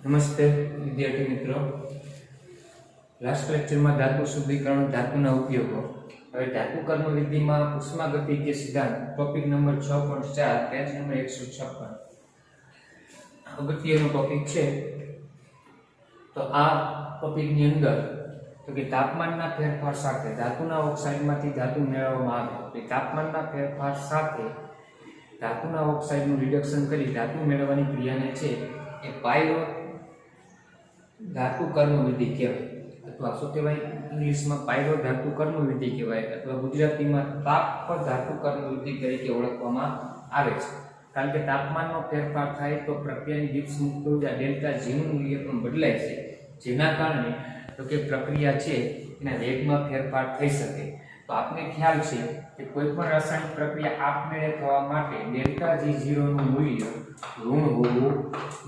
નમસ્તે વિદ્યાર્થી મિત્રો, લાસ્ટ લેક્ચરમાં ધાતુ શુદ્ધિકરણ धातुના ઉપયોગો. હવે ધાતુ કર્મવિધિમાં ઉષ્માગતિકીય સિદ્ધાંત ટોપિક નંબર 6.4 પેજ નંબર 156 અગત્યનો ટોપિક છે. તો આ ટોપિકની અંદર તો કે તાપમાનના ફેરફાર સાથે ધાતુના ઓક્સાઇડમાંથી ધાતુ મેળવવામાં આવે. તો તાપમાનના ફેરફાર સાથે ધાતુના ઓક્સાઇડનું રિડક્શન કરી ધાતુ મેળવવાની ક્રિયાને છે એ પાયરો ધાતુ કર્મવિધિ કહેવાય, અથવા શું કહેવાય ઇંગ્લિશમાં પાયરો ધાતુ કર્મવિધિ કહેવાય, અથવા ગુજરાતીમાં તાપ ધાતુ કર્મવિધિ તરીકે ઓળખવામાં આવે છે. કારણ કે તાપમાનનો ફેરફાર થાય તો પ્રક્રિયાની દીઠ મુક્ત ઉર્જા ડેલ્ટા જી નું મૂલ્ય પણ બદલાય છે, જેના કારણે તો કે પ્રક્રિયા છે એના વેગમાં ફેરફાર થઈ શકે. તો આપને ખ્યાલ છે કે કોઈ પણ રાસાયણિક પ્રક્રિયા આપમેળે થવા માટે ડેલ્ટા જી0 નું મૂલ્ય ઋણ હોવું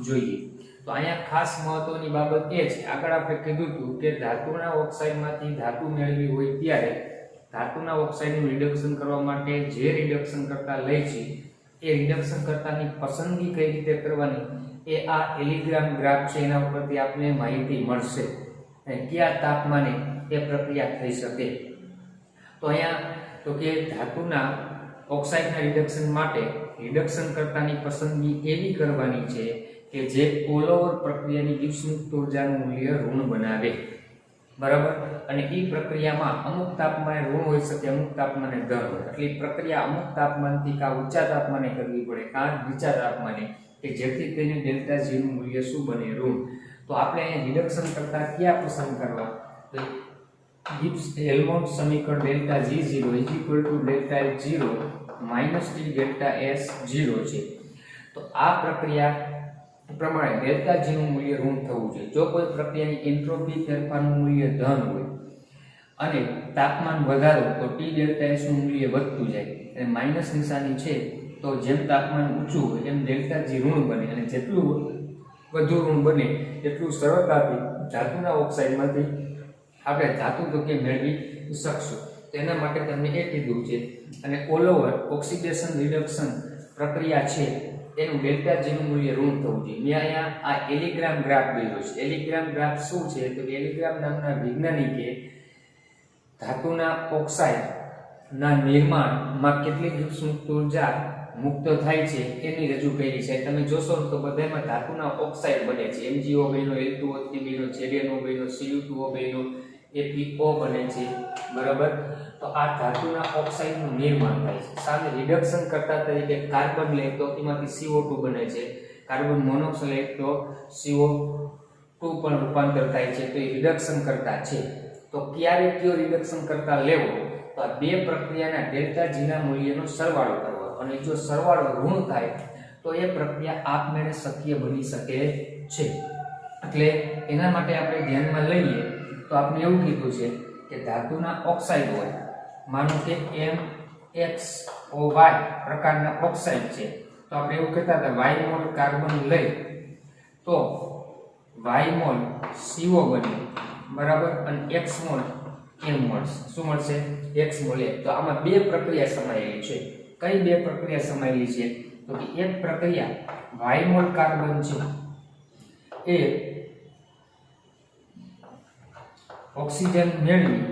જોઈએ. તો અહીંયા ખાસ મહત્વની બાબત એ છે, આગળ આપણે કીધું હતું કે ધાતુના ઓક્સાઇડમાંથી ધાતુ મેળવી હોય ત્યારે ધાતુના ઓક્સાઇડનું રિડક્શન કરવા માટે જે રિડક્શન કરતા લે છે એ રિડક્શન કરતાની પસંદગી કઈ રીતે કરવાની એ આ એલિગ્રામ ગ્રાફ છે એના ઉપરથી આપને માહિતી મળશે અને કયા તાપમાને એ પ્રક્રિયા થઈ શકે. તો અહીંયા તો કે ધાતુના ઓક્સાઇડના રિડક્શન માટે રિડક્શન કરતાની પસંદગી એવી કરવાની છે કે જે ઓલ પ્રક્રિયાની દીઠ ઉર્જાનું મૂલ્ય ઋણ બનાવે, બરાબર. અને એ પ્રક્રિયામાં અમુક તાપમાને ઋણ હોઈ શકે, અમુક તાપમાને ધન હોય. એટલે પ્રક્રિયા અમુક તાપમાનથી કા ઊંચા તાપમાને કરવી પડે કા નીચા તાપમાને, કે જેથી તેને ડેલ્ટા જી નું મૂલ્ય શું બને, ઋણ. તો આપણે અહીંયા રિડક્શન કરતા ક્યાં પસંદ કરવા, તો ગિબ્સ હેલ્મહોલ્ટ્ઝ સમીકરણ delta G0 delta F0 - T delta S0 છે. તો આ પ્રક્રિયા પ્રમાણે ડેલ્ટા જી નું મૂલ્ય ઋણ થવું જોઈએ. જો કોઈ પ્રક્રિયાની એન્ટ્રોપી ફેરફારનું મૂલ્ય ધન હોય અને તાપમાન વધારો તો T ડેલ્ટા S નું મૂલ્ય વધતું જાય અને માઈનસ નિશાની છે તો જેમ તાપમાન ઊંચું હોય એમ ડેલ્ટા જી ઋણ બને, અને જેટલું વધુ ઋણ બને એટલું સરળતાથી ધાતુના ઓક્સાઇડમાંથી આપણે ધાતુ તો કે મેળવી શકશું. તેના માટે તમને એ કીધું છે. અને ઓલ ઓવર ઓક્સિડેશન રિડક્શન પ્રક્રિયા છે એનું ડેલ્ટા જી નું મૂલ્ય ઋણ થવું જોઈએ. મેં અહીંયા આ એલિગ્રામ ગ્રાફ દોર્યો છે. એલિગ્રામ ગ્રાફ શું છે તો એલિગ્રામ નામના વૈજ્ઞાનિકે ધાતુના ઓક્સાઇડના નિર્માણમાં કેટલી દીઠ ઉર્જા મુક્ત થાય છે એની રજૂ કરી છે. તમે જોશો તો બધામાં ધાતુના ઓક્સાઇડ બને છે. MgO બન્યો, Al2O3 બન્યો, ZnO બન્યો, Cu2O બન્યો, ApO બને છે, બરાબર. તો આ ધાતુના ઓક્સાઇડનું નિર્માણ થાય છે. સામે રિડક્શન કરતા તરીકે કાર્બન લે તો એમાંથી CO2 બને છે, કાર્બન મોનોક્સાઇડ લે તો CO2 પણ રૂપાંતર થાય છે. તો એ રિડક્શન કરતા છે. તો ક્યારે કયો રિડક્શન કરતા લેવો, તો આ બે પ્રક્રિયાના ડેલ્ટા જી ના મૂલ્યનો સરવાળો કરવો, અને જો સરવાળો ઋણ થાય તો એ પ્રક્રિયા આપમેળે શક્ય બની શકે છે. એટલે એના માટે આપણે ધ્યાનમાં લઈએ તો આપણે એવું કીધું છે કે ધાતુના ઓક્સાઇડ હોય, માનો કે MXOY પ્રકારના ઓક્સાઇડ છે, તો આપણે એવું કહેતા હતા Y મોલ કાર્બન લઈ તો Y મોલ CO બને, બરાબર, અને X મોલ M મળશે. શું મળશે? X mall M. તો આમાં બે પ્રક્રિયા સમાયેલી છે. કઈ બે પ્રક્રિયા સમાયેલી છે તો કે એક પ્રક્રિયા Y મોલ કાર્બન છે એ ઓક્સિજન મેળવી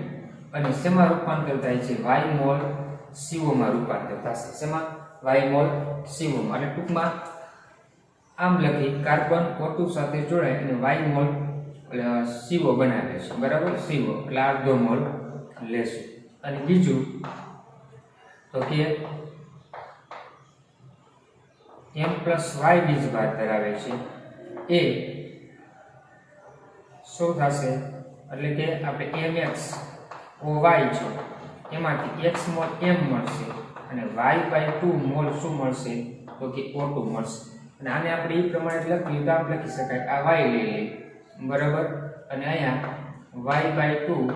અને શેમાં રૂપાંતર થાય છે, Y મોલ CO માં રૂપાંતર થશે. શેમાં? Y મોલ CO માં. અને ટૂંકમાં આમ લખી કાર્બન O2 સાથે જોડાય અને Y મોલ CO બનાવે છે, બરાબર. CO એટલે અડધો મોલ લેશું. અને બીજું તો કે M + Y બીજભાર ધરાવે છે એ શું થશે, એટલે કે આપણે MXOY છે એમાંથી X મોલ M મળશે અને Y/2 મોલ શું મળશે તો કે O2 મળશે. અને આને આપણે એ પ્રમાણે લખીએ તો આમ લખી શકાય, આ Y લઈ લઈએ, બરાબર, અને અહીંયા Y/2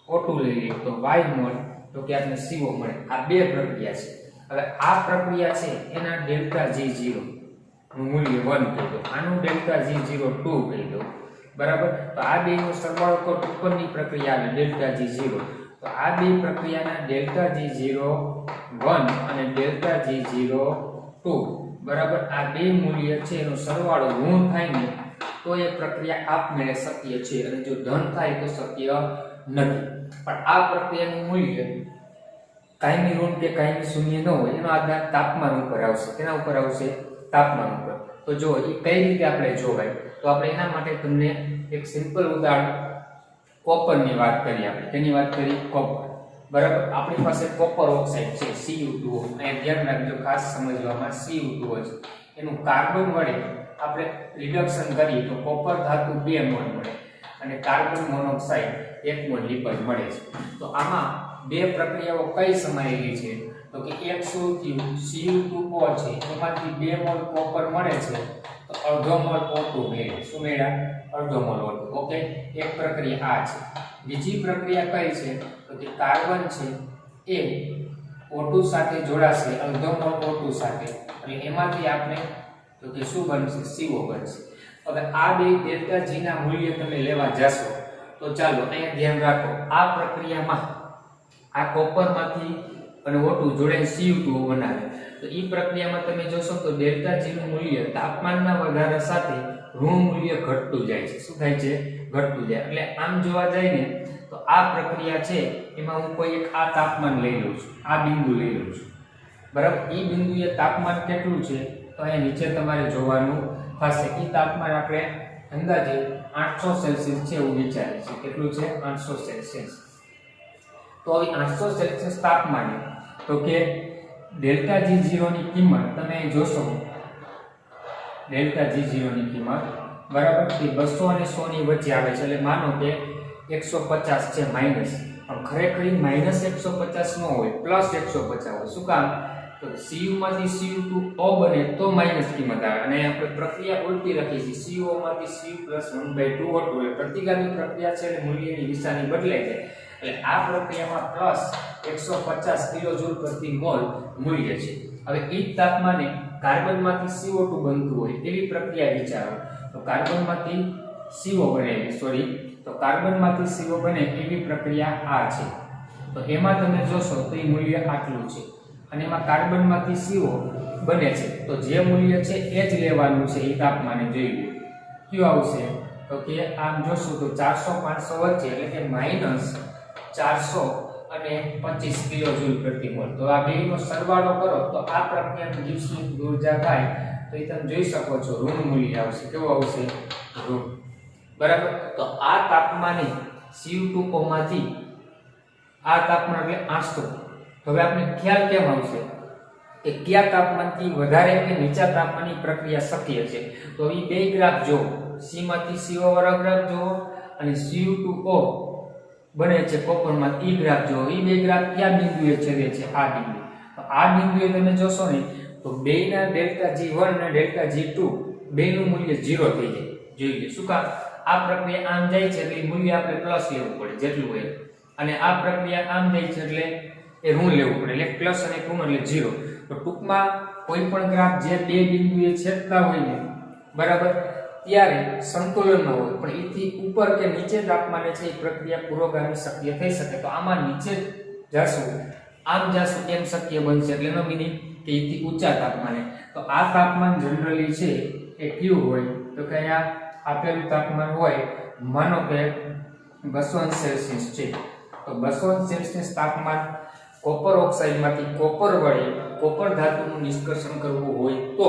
O2 લઈ લઈએ તો Y મોલ તો કે આપણે CO મળે. આ બે પ્રક્રિયા છે. હવે આ પ્રક્રિયા છે એના ડેલ્ટા G0 નું મૂલ્ય 1 કહી દો, આનું ડેલ્ટા G0 2 કહી દો, બરાબર. તો આ બેનો સરવાળો તો ઉપરની પ્રક્રિયા આવે ડેલ્ટા G0. તો આ બે પ્રક્રિયાના ડેલ્ટા G0 1 અને ડેલ્ટા G0 2, બરાબર, આ બે મૂલ્ય છે એનો સરવાળો ઋણ થાય ને તો એ પ્રક્રિયા આપમેળે શક્ય છે, અને જો ધન થાય તો શક્ય નથી. પણ આ પ્રક્રિયાનું મૂલ્ય કાયમી ઋણ કે કાયમી શૂન્ય ન હોય, એનો આધાર તાપમાન ઉપર આવશે. તેના ઉપર આવશે? તાપમાન ઉપર. તો જો એ કઈ રીતે આપણે જોવાય, તો આપણે એના માટે તમને એક સિમ્પલ ઉદાહરણ કોપરની વાત કરી. આપણે તેની વાત કરી કોપર. બરાબર, આપણી પાસે કોપર ઓક્સાઇડ છે Cu2. અહીંયા ધ્યાન રાખજો, ખાસ સમજવામાં Cu2 છે. એનું કાર્બન વડે આપણે રિડક્શન કરીએ તો કોપર ધાતુ 2 મોલ મળે અને કાર્બન મોનોક્સાઇડ 1 મોલ લિપજ મળે છે. તો આમાં બે પ્રક્રિયાઓ કઈ સમાયેલી છે, તો કે એક શું થયું, Cu2O છે, એમાંથી 2 મોલ કોપર મળે છે, તો અડધો મોલ O2 મળે. શું મળ્યા? અડધો મોલ O2. ઓકે, એક પ્રક્રિયા આ છે. બીજી પ્રક્રિયા કઈ છે, તો કે કાર્બન છે એ O2 સાથે જોડાશે, અડધો મોલ O2 સાથે, અને એમાંથી આપણે તો કે શું બનશે? CO બનશે. હવે આ બે ડેલ્ટા G ના મૂલ્ય તમે લેવા જશો તો ચાલો અહીંયા ધ્યાન રાખો, આ પ્રક્રિયામાં આ કોપરમાંથી અને O2 જોડે Cu2O બનાવે. તો એ પ્રક્રિયામાં તમે જોશો તો ડેલ્ટા G નું મૂલ્ય તાપમાનના વધારા સાથે ઋણ મૂલ્ય ઘટતું જાય છે. શું થાય છે? ઘટતું જાય. એટલે આમ જોવા જાય ને તો આ પ્રક્રિયા છે એમાં હું કોઈ એક આ તાપમાન લઈ લઉં છું, આ બિંદુ લઈ લઉં છું. બરાબર, એ બિંદુએ તાપમાન કેટલું છે તો અહીંયા નીચે તમારે જોવાનું થશે. એ તાપમાન આપણે અંદાજે 800 સેલ્સિયસ છે એવું વિચારીએ છીએ. કેટલું છે? 800 સેલ્સિયસ. તો હવે 800 સેલ્સિયસ તાપમાને તો કે ડેલ્ટા G0 ની કિંમત તમે અહીં જોશો, ડેલ્ટા G0 ની કિંમત બરાબર એ 200 અને 100 ની વચ્ચે આવે છે. એટલે માનો કે 150 છે માઈનસ, પણ ખરેખર -150 ન હોય, +150 હોય. શું કામ? તો Cu માંથી Cu2O બને તો માઈનસ કિંમત આવે, અને આપણે પ્રક્રિયા ઉલટી રાખી છે, Cu માંથી Cu + 1/2 O2. એટલે પ્રતિગામી પ્રક્રિયા છે એટલે મૂલ્યની નિશાની બદલાઈ જાય. એટલે આ પ્રક્રિયામાં +150 કિલોજૂલ પ્રતિ મોલ મૂલ્ય છે. હવે એ જ તાપમાને કાર્બનમાંથી CO2 બનતું હોય એવી પ્રક્રિયા વિચારો, તો કાર્બનમાંથી CO બને, તો કાર્બનમાંથી CO બને એવી પ્રક્રિયા આ છે. તો એમાં તમે જોશો તો એ મૂલ્ય આટલું છે, અને એમાં કાર્બનમાંથી CO બને છે, તો જે મૂલ્ય છે એ જ લેવાનું છે. એ તાપમાને જોઈ લો કયું આવશે, તો કે આમ જોશો તો 400-500 વચ્ચે, એટલે કે -400 અને 25 કિલોજૂલ પ્રતિ મોલ. તો આ બેનો સરવાળો કરો તો આ પ્રક્રિયાનું દિવસની ઊર્જા થાય તો એ તમે જોઈ શકો છો ઋણ મૂલ્ય આવશે. કેવું આવશે? ઋણ. બરાબર, તો આ તાપમાને Cu2O માંથી આ તાપમાન એટલે 800. હવે આપણે ખ્યાલ કેમ આવશે કે કયા તાપમાનથી વધારે કે નીચા તાપમાનની પ્રક્રિયા શક્ય છે? તો એ બે ગ્રાફ જો, C માંથી CO વાળા ગ્રાફ જો અને Cu2O બને છે કોપરમાં એ ગ્રાફ જો. એ બે ગ્રાફ કયા બિંદુએ છેદે છે? આ બિંદુ. તો આ બિંદુએ તમે જોશો ને તો બેના ડેલ્ટા G1 અને ડેલ્ટા G2 બેનું મૂલ્ય 0 થઈ જાય. જોઈ લો. શું કામ? આ પ્રક્રિયા આમ જાય છે એટલે મૂલ્ય આપણે પ્લસ લેવું પડે જેટલું હોય, અને આ પ્રક્રિયા આમ જાય છે એટલે એ ઋણ લેવું પડે, એટલે પ્લસ અને ઋણ એટલે 0. તો ટૂંકમાં કોઈ પણ ગ્રાફ જે બે બિંદુએ છેદતા હોય ને બરાબર ત્યારે સંતુલનમાં હોય, પણ એથી ઉપર કે નીચે તાપમાને છે એ પ્રક્રિયા પુરોગામી શક્ય થઈ શકે. તો આમાં નીચે જશું, આમ જશું એમ શક્ય બનશે. એટલે એનો મિનિંગ કે એથી ઊંચા તાપમાને. તો આ તાપમાન જનરલી છે એ કયું હોય, તો કે અહીંયા આપેલું તાપમાન હોય, માનો કે 200 સેલ્સિયસ છે, તો 200 સેલ્સિયસ તાપમાન કોપર ઓક્સાઇડમાંથી કોપર વડે કોપર ધાતુનું નિષ્કર્ષણ કરવું હોય તો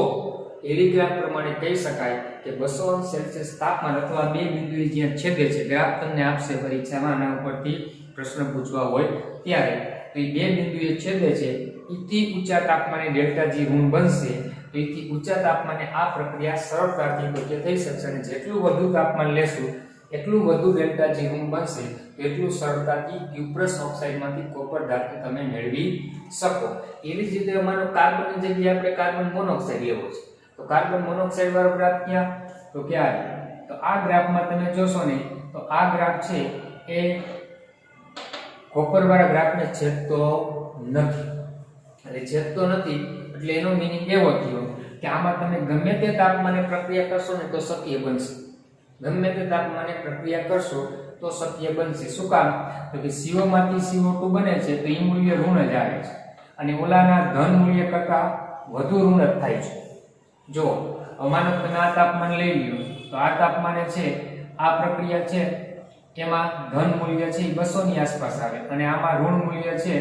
એવી ગ્રાફ પ્રમાણે કહી શકાય કે 200 સેલ્સિયસ તાપમાન અથવા બે બિંદુએ જ્યાં છેદે છે, ગ્રાફ તમને આપશે પરીક્ષામાં, આના ઉપરથી પ્રશ્ન પૂછવા હોય ત્યારે, તો એ બે બિંદુએ છેદે છે એથી ઊંચા તાપમાને ડેલ્ટા G ઋણ બનશે. તો એથી ઊંચા તાપમાને આ પ્રક્રિયા સરળતાથી શક્ય થઈ શકશે, અને જેટલું વધુ તાપમાન લેશું એટલું વધુ ડેલ્ટા G ઋણ બનશે, એટલું સરળતાથી ક્યુપ્રસ ઓક્સાઇડમાંથી કોપર ધાતુ તમે મેળવી શકો. એવી જ રીતે અમારો કાર્બનની જગ્યાએ આપણે કાર્બન મોનોક્સાઇડ લેવો છે, તો કાર્બન મોનોક્સાઇડ વાળો ગ્રાફ ક્યાં, તો ક્યાં? તો આ ગ્રાફમાં તમે જોશો ને તો આ ગ્રાફ છે એ કોપર વાળા ગ્રાફને છેદતો નથી. એટલે છેદતો નથી એટલે એનો મિનિંગ એવો થયો કે આમાં તમે ગમે તે તાપમાને પ્રક્રિયા કરશો ને તો શક્ય બનશે. ગમે તે તાપમાને પ્રક્રિયા કરશો તો શક્ય બનશે. શું કામ? તો કે CO માંથી CO2 બને છે તો એ મૂલ્ય ઋણ જ આવે છે, અને ઓલાના ધન મૂલ્ય કરતા વધુ ઋણ જ થાય છે. જો અમાનો તમે આ તાપમાન લઈ લ્યો તો આ તાપમાને છે આ પ્રક્રિયા છે એમાં ધન મૂલ્ય છે એ 200 ની આસપાસ આવે અને આમાં ઋણ મૂલ્ય છે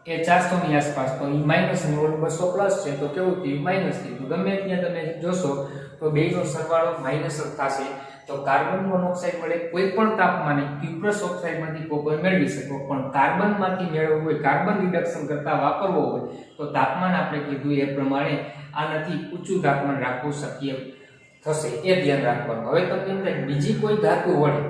એ 400 ની આસપાસ, તો એ માઈનસ ની ઓલું 200 પ્લસ છે તો કેવું થયું માઈનસ થયું. તો ગમે ત્યાં તમે જોશો તો બેનો સરવાળો માઈનસ જ થશે. તો કાર્બન મોનોક્સાઇડ વડે કોઈ પણ તાપમાને ક્યુપ્રસ ઓક્સાઇડમાંથી કોપર મેળવી શકો, પણ કાર્બનમાંથી મેળવવું હોય, કાર્બન રિડક્શન કરતા વાપરવો હોય તો તાપમાન આપણે કીધું એ પ્રમાણે આનાથી ઊંચું તાપમાન રાખવું શક્ય થશે, એ ધ્યાન રાખવાનું. હવે તમને એમ થાય બીજી કોઈ ધાતુ વડે,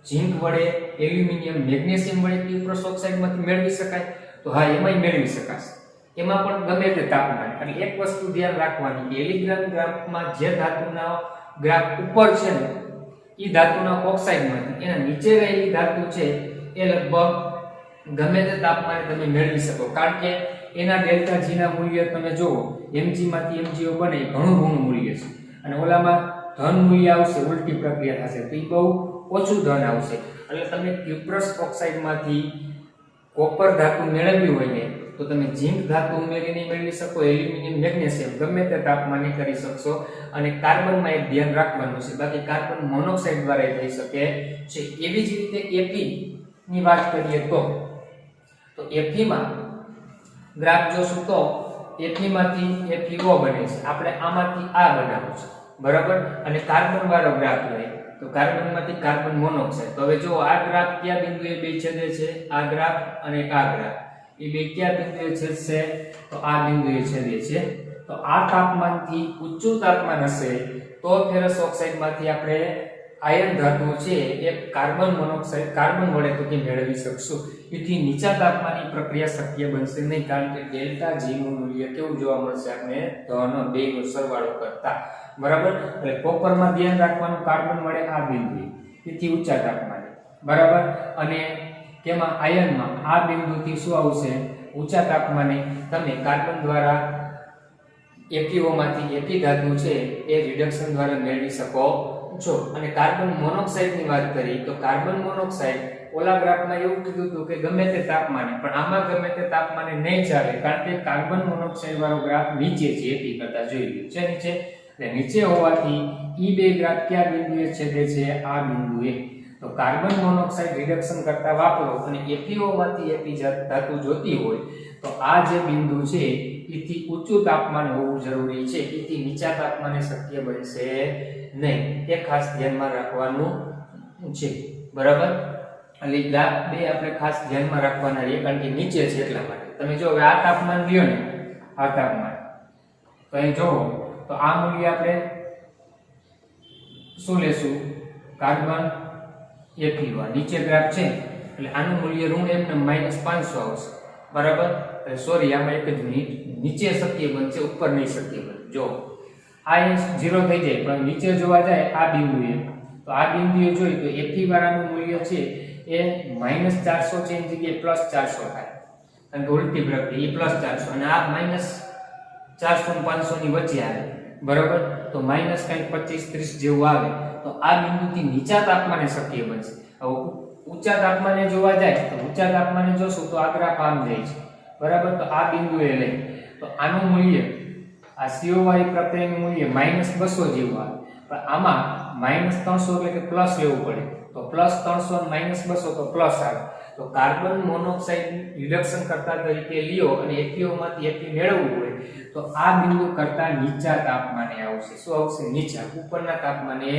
ઝીંક વડે, એલ્યુમિનિયમ, મેગ્નેશિયમ વડે ક્યુપ્રસ ઓક્સાઇડમાંથી મેળવી શકાય? તો હા, એમાંય મેળવી શકાશે. એમાં પણ ગમે તે તાપમાન. એટલે એક વસ્તુ ધ્યાન રાખવાની કે એલિગ્રામ ગ્રાફમાં જે ધાતુના ગ્રાફ ઉપર છે ને એ ધાતુના ઓક્સાઇડમાંથી એના નીચે રહેલી ધાતુ છે એ લગભગ ગમે તે તાપમાને તમે મેળવી શકો, કારણ કે એના ડેલ્ટા જી ના મૂલ્ય તમે જુઓ, mg માંથી mgO બને એ ઘણું ઋણ મૂલ્ય છે અને ઓલામાં ધન મૂલ્ય આવશે, ઉલટી પ્રક્રિયા થશે તો એ બહુ ઓછું ધન આવશે. એટલે તમે ક્યુપ્રસ ઓક્સાઇડમાંથી કોપર ધાતુ મેળવવી હોય ને તો તમે ઝીંક ધાતુ ઉમેરીને મેળવી શકો, એલ્યુમિનિયમ, મેગ્નેશિયમ ગમે તે તાપમાને કરી શકશો. અને કાર્બનમાં એક ધ્યાન રાખવાનું છે, બાકી કાર્બન મોનોક્સાઇડ દ્વારા થઈ શકે છે. એવી જ રીતે Fe ની વાત કરીએ તો Fe માં ગ્રાફ જોશું તો Fe માંથી FeO બને છે, આપણે આમાંથી આ બનાવવું છે, બરાબર. અને કાર્બન વાળો ગ્રાફ લઈએ તો કાર્બનમાંથી કાર્બન મોનોક્સાઇડ. તો હવે જો આ ગ્રાફ કયા બિંદુએ બે છેદે છે, આ ગ્રાફ અને આ ગ્રાફ એ બે કયા બિંદુએ છેદશે? તો આ બિંદુએ છેદે છે. તો આ તાપમાનથી ઊંચું તાપમાન હશે તો ફેરસ ઓક્સાઇડમાંથી આપણે આયર્ન ધાતુ છે એ કાર્બન મોનોક્સાઇડ કાર્બન વડે તો કે મેળવી શકશું. એથી નીચા તાપમાનની પ્રક્રિયા શક્ય બનશે નહીં, કારણ કે ડેલ્ટા જી નું મૂલ્ય કેવું જોવા મળશે આપણે? ધન બેનો સરવાળો કરતા, બરાબર. એટલે કોપરમાં ધ્યાન રાખવાનું, કાર્બન વડે આ બિંદુએ એથી ઊંચા તાપમાને, બરાબર. અને કેમાં? આયર્નમાં આ બિંદુથી શું આવશે? ઊંચા તાપમાને તમે કાર્બન દ્વારા FeO માંથી Fe ધાતુ છે એ રિડક્શન દ્વારા મેળવી શકો છો. અને કાર્બન મોનોક્સાઇડ ની વાત કરી તો કાર્બન મોનોક્સાઇડ ઓલા ગ્રાફમાં એવું કીધું હતું કે ગમે તે તાપમાને, પણ આમાં ગમે તે તાપમાને નહીં ચાલે, કારણ કે કાર્બન મોનોક્સાઇડ વાળો ગ્રાફ નીચે છે, Fe કરતા જોઈ લો છે નીચે. એટલે નીચે હોવાથી ઈ બે ગ્રાફ કયા બિંદુએ છેદે છે? આ બિંદુએ. તો કાર્બન મોનોક્સાઇડ રિડક્શન કરતા વાપરો અને FeO માંથી Fe ધાતુ જોતી હોય તો આ જે બિંદુ છે એથી ઊંચું તાપમાન હોવું જરૂરી છે, એથી નીચા તાપમાને શક્ય બનશે નહીં. એ ખાસ ધ્યાનમાં રાખવાનું છે, બરાબર. એટલે ગ્રાફ બે આપણે ખાસ ધ્યાનમાં રાખવાના છે, કારણ કે નીચે છે એટલા માટે. તમે જો હવે આ તાપમાન લ્યો ને, આ તાપમાન તો અહીં જોવો તો આ મૂલ્ય આપણે શું લેશું? કાર્બન FeO નીચે ગ્રાફ છે એટલે આનું મૂલ્ય ઋણ એમને -500 આવશે, બરાબર. સોરી, આમાં એક જ નીચે શક્ય બનશે, ઉપર નહીં શક્ય બને. જો આ 0 થઈ જાય, પણ નીચે જોવા જાય આ બિંદુએ તો આ બિંદુએ જોઈ તો Fe વાળાનું મૂલ્ય છે એ -400 છે એની જગ્યાએ +400 થાય, કારણ કે ઉલટી પ્રક્રિયા એ +400 અને આ -400 અને 500 ની વચ્ચે આવે, બરાબર. તો માઈનસ કંઈક 25-30 જેવું આવે તો આ બિંદુથી નીચા તાપમાને શક્ય બનશે. હવે ઊંચા તાપમાને જોવા જાય તો ઊંચા તાપમાને જોશું તો આ ગ્રાફ આમ જાય છે, બરાબર. તો આ બિંદુએ લઈ તો આનું મૂલ્ય, આ CO વાળી પ્રક્રિયાનું મૂલ્ય -200 જેવું આવે, પણ આમાં -300 એટલે કે પ્લસ લેવું પડે. તો +300 અને -200 તો પ્લસ આવે. તો કાર્બન મોનોક્સાઇડ રિડક્શન કરતા તરીકે લ્યો અને FeO માંથી Fe મેળવવું હોય તો આ બિંદુ કરતા નીચા તાપમાને આવશે. શું આવશે? નીચા, ઉપરના તાપમાને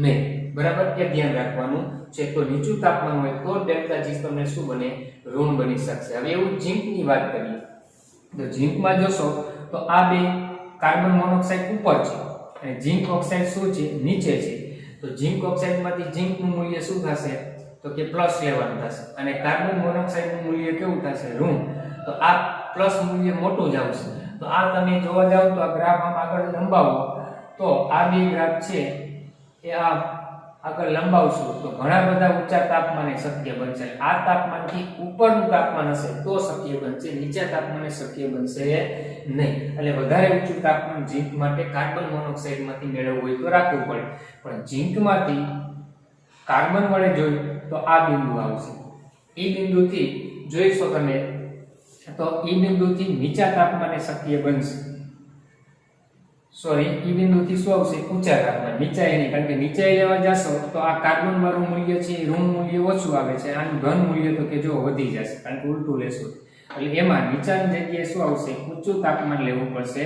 નહીં, બરાબર. એ ધ્યાન રાખવાનું છે. તો નીચું તાપમાન હોય તો ડેલ્ટા G તમને શું બને? ઋણ બની શકશે. હવે એવું ઝીંકની વાત કરીએ તો ઝીંકમાં જોશો તો આ બે કાર્બન મોનોક્સાઇડ ઉપર છે અને ઝીંક ઓક્સાઇડ શું છે? નીચે છે. તો ઝીંક ઓક્સાઇડમાંથી ઝીંકનું મૂલ્ય શું થશે? તો કે પ્લસ લેવાનું થશે અને કાર્બન મોનોક્સાઇડનું મૂલ્ય કેવું થશે? ઋણ. તો આ પ્લસ મૂલ્ય મોટું જ આવશે. તો આ તમે જોવા જાવ તો આ ગ્રાફ આમ આગળ લંબાવો તો આ બે ગ્રાફ છે એ આ આગળ લંબાવશું તો ઘણા બધા ઊંચા તાપમાને શક્ય બનશે. આ તાપમાનથી ઉપરનું તાપમાન હશે તો શક્ય બનશે, નીચા તાપમાને શક્ય બનશે નહીં. એટલે વધારે ઊંચું તાપમાન ઝીંક માટે કાર્બન મોનોક્સાઇડમાંથી મેળવવું હોય તો રાખવું પડે, પણ ઝીંકમાંથી કાર્બન વડે જોઈ તો આ બિંદુ આવશે. એ બિંદુથી જોઈશો તમે તો એ બિંદુથી નીચા તાપમાને શક્ય બનશે. સોરી ઈ બિંદુથી શું આવશે ઊંચા તાપમાન, નીચાઈ નહીં, કારણ કે નીચાઈ લેવા જશો તો આ કાર્બન વાળું મૂલ્ય છે એ ઋણ મૂલ્ય ઓછું આવે છે, આનું ધન મૂલ્ય તો કે જો વધી જશે, કારણ કે ઉલટું લેશું એટલે એમાં નીચાની જગ્યાએ શું આવશે ઊંચું તાપમાન લેવું પડશે.